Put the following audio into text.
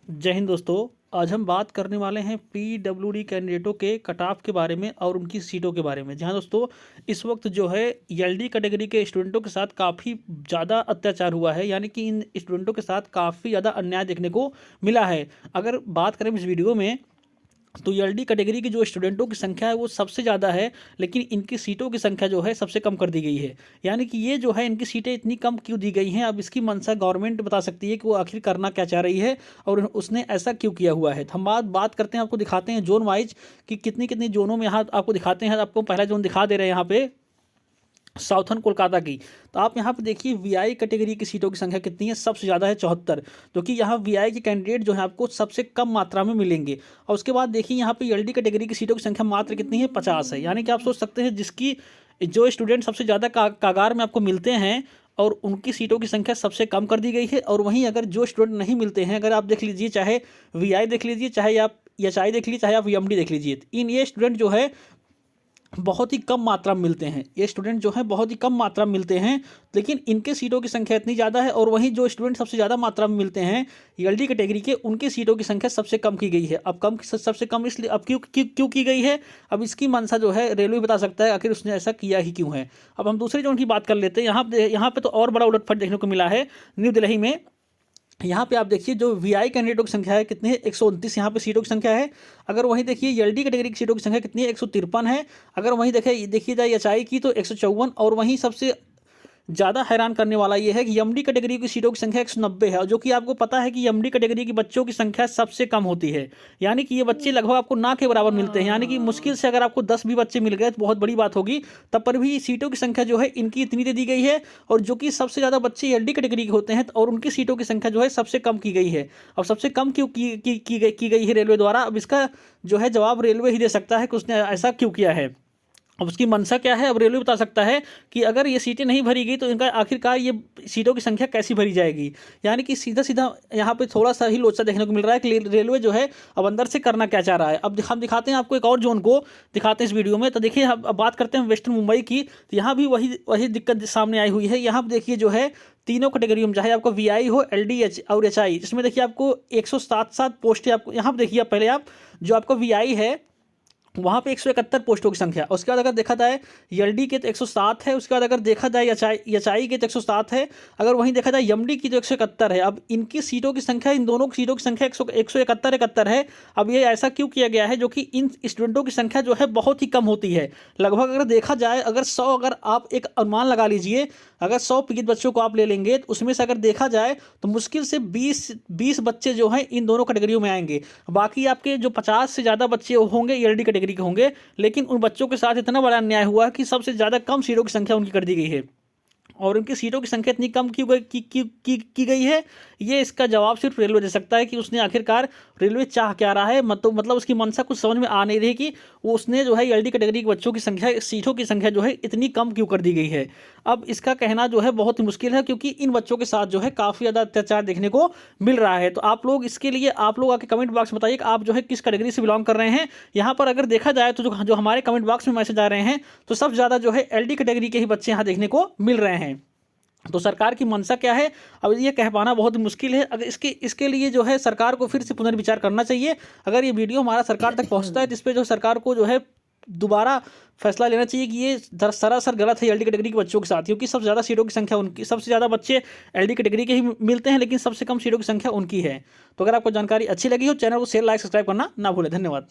जय हिंद दोस्तों। आज हम बात करने वाले हैं पीडब्ल्यूडी कैंडिडेटों के कट ऑफ के बारे में और उनकी सीटों के बारे में। जहां दोस्तों इस वक्त जो है एलडी कैटेगरी के स्टूडेंटों के साथ काफ़ी ज़्यादा अत्याचार हुआ है, यानी कि इन स्टूडेंटों के साथ काफ़ी ज़्यादा अन्याय देखने को मिला है। अगर बात करें इस वीडियो में तो एलडी कैटेगरी की जो स्टूडेंटों की संख्या है वो सबसे ज़्यादा है, लेकिन इनकी सीटों की संख्या जो है सबसे कम कर दी गई है। यानी कि ये जो है इनकी सीटें इतनी कम क्यों दी गई हैं, अब इसकी मंशा गवर्नमेंट बता सकती है कि वो आखिर करना क्या चाह रही है और उसने ऐसा क्यों किया हुआ है। तो हम बात करते हैं, आपको दिखाते हैं जोन वाइज कि कितनी कितनी जोनों में यहाँ आपको दिखाते हैं। आपको पहला जोन दिखा दे रहे हैं यहाँ पे साउथर्न कोलकाता की। तो आप यहाँ पे देखिए वीआई कैटेगरी की सीटों की संख्या कितनी है, सबसे ज़्यादा है 74, जो कि यहाँ वीआई के कैंडिडेट जो है आपको सबसे कम मात्रा में मिलेंगे। और उसके बाद देखिए यहाँ पे एलडी कैटेगरी की सीटों की संख्या मात्र कितनी है, 50 है। यानी कि आप सोच सकते हैं जिसकी जो स्टूडेंट सबसे ज़्यादा कागार में आपको मिलते हैं और उनकी सीटों की संख्या सबसे कम कर दी गई है। और वहीं अगर जो स्टूडेंट नहीं मिलते हैं, अगर आप देख लीजिए, चाहे वीआई देख लीजिए, चाहे आप एचआई देख लीजिए, चाहे आप वीएमडी देख लीजिए, इन ये स्टूडेंट जो है बहुत ही कम मात्रा में मिलते हैं। ये स्टूडेंट जो है बहुत ही कम मात्रा में मिलते हैं, लेकिन इनके सीटों की संख्या इतनी ज़्यादा है। और वहीं जो स्टूडेंट सबसे ज़्यादा मात्रा में मिलते हैं एलडी कैटेगरी के, उनकी सीटों की संख्या सबसे कम की गई है। अब सबसे कम इसलिए अब क्यों की गई है, अब इसकी मंशा जो है रेलवे बता सकता है आखिर उसने ऐसा किया ही क्यों है। अब हम दूसरे जोन की बात कर लेते हैं। यहाँ पे तो और बड़ा उलटफट देखने को मिला है न्यू दिल्ली में। यहाँ पे आप देखिए जो वीआई कैंडिडेटों की संख्या है कितनी है, 129 यहाँ पे सीटों की संख्या है। अगर वहीं देखिए एलडी कैटेगरी की सीटों की संख्या कितनी है, 153 है। अगर वहीं देखिए जाए एचआई की तो 154। और वहीं सबसे ज़्यादा हैरान करने वाला ये है कि एमडी कैटेगरी की सीटों की संख्या 190 है, जो कि आपको पता है कि एमडी कैटेगरी के बच्चों की संख्या सबसे कम होती है। यानी कि ये बच्चे लगभग आपको ना के बराबर मिलते हैं। यानी कि मुश्किल से अगर आपको 10 भी बच्चे मिल गए तो बहुत बड़ी बात होगी, तब पर भी सीटों की संख्या जो है इनकी इतनी दे दी गई है। और जो कि सबसे ज़्यादा बच्चे एलडी कैटेगरी के होते हैं और उनकी सीटों की संख्या जो है सबसे कम की गई है। अब सबसे कम क्यों की गई है रेलवे द्वारा, अब इसका जो है जवाब रेलवे ही दे सकता है कि उसने ऐसा क्यों किया है। अब उसकी मंशा क्या है, अब रेलवे बता सकता है कि अगर ये सीटें नहीं भरी गई तो इनका आखिरकार ये सीटों की संख्या कैसी भरी जाएगी। यानी कि सीधा सीधा यहाँ पे थोड़ा सा ही लोचा देखने को मिल रहा है कि रेलवे जो है अब अंदर से करना क्या चाह रहा है। अब हम दिखाते हैं आपको एक और जोन को दिखाते हैं इस वीडियो में। तो देखिए अब बात करते हैं वेस्टर्न मुंबई की। तो यहाँ भी वही दिक्कत सामने आई हुई है। यहाँ पर देखिए जो है तीनों कैटेगरी में, चाहे आपको वीआई हो, एलडीएच और एचआई, जिसमें देखिए आपको 107 पोस्टें आपको यहाँ पर देखिए। आप पहले आप जो आपको वीआई है वहाँ पे 171 पोस्टों की संख्या। उसके बाद अगर देखा जाए एलडी के तो 107 है। उसके बाद अगर देखा जाए एचआई के तो 107 है। अगर वहीं देखा जाए एमडी की तो 171 है। अब इनकी सीटों की संख्या, इन दोनों की सीटों की संख्या 171 है। अब ये ऐसा क्यों किया गया है, जो कि इन स्टूडेंटों की संख्या जो है बहुत ही कम होती है। लगभग अगर देखा जाए, अगर 100, अगर आप एक अनुमान लगा लीजिए, अगर 100 पीड़ित बच्चों को आप ले लेंगे तो उसमें से अगर देखा जाए तो मुश्किल से 20 बच्चे जो हैं इन दोनों कैटेगरियों में आएंगे। बाकी आपके जो 50 से ज़्यादा बच्चे होंगे एलडी कैटेगरी के होंगे। लेकिन उन बच्चों के साथ इतना बड़ा अन्याय हुआ कि सबसे ज़्यादा कम सीटों की संख्या उनकी कर दी गई है। और उनकी सीटों की संख्या इतनी कम क्यों की गई है, ये इसका जवाब सिर्फ रेलवे दे सकता है कि उसने आखिरकार रेलवे चाह क्या रहा है। मतलब उसकी मंशा कुछ समझ में आ नहीं रही कि वो उसने जो है एलडी कैटेगरी के बच्चों की संख्या, सीटों की संख्या जो है इतनी कम क्यों कर दी गई है। अब इसका कहना जो है बहुत ही मुश्किल है, क्योंकि इन बच्चों के साथ जो है काफ़ी ज़्यादा अत्याचार देखने को मिल रहा है। तो आप लोग इसके लिए आप लोग आके कमेंट बॉक्स में बताइए कि आप जो है किस कैटेगरी से बिलोंग कर रहे हैं। यहाँ पर अगर देखा जाए तो जो हमारे कमेंट बॉक्स में मैसेज आ रहे हैं तो सबसे ज़्यादा जो है एलडी कैटेगरी के ही बच्चे यहाँ देखने को मिल रहे हैं। तो सरकार की मंशा क्या है, अब ये कह पाना बहुत मुश्किल है। अगर इसके लिए जो है सरकार को फिर से पुनर्विचार करना चाहिए। अगर ये वीडियो हमारा सरकार तक पहुंचता है तो इस पर जो सरकार को जो है दोबारा फैसला लेना चाहिए कि ये सरासर गलत है एलडी कैटेगरी के बच्चों के साथ, क्योंकि सबसे ज़्यादा सीटों की संख्या उनकी, सबसे ज़्यादा बच्चे एलडी कैटेगरी के ही मिलते हैं, लेकिन सबसे कम सीटों की संख्या उनकी है। तो अगर आपको जानकारी अच्छी लगी हो, चैनल को शेयर, लाइक, सब्सक्राइब करना ना भूलें। धन्यवाद।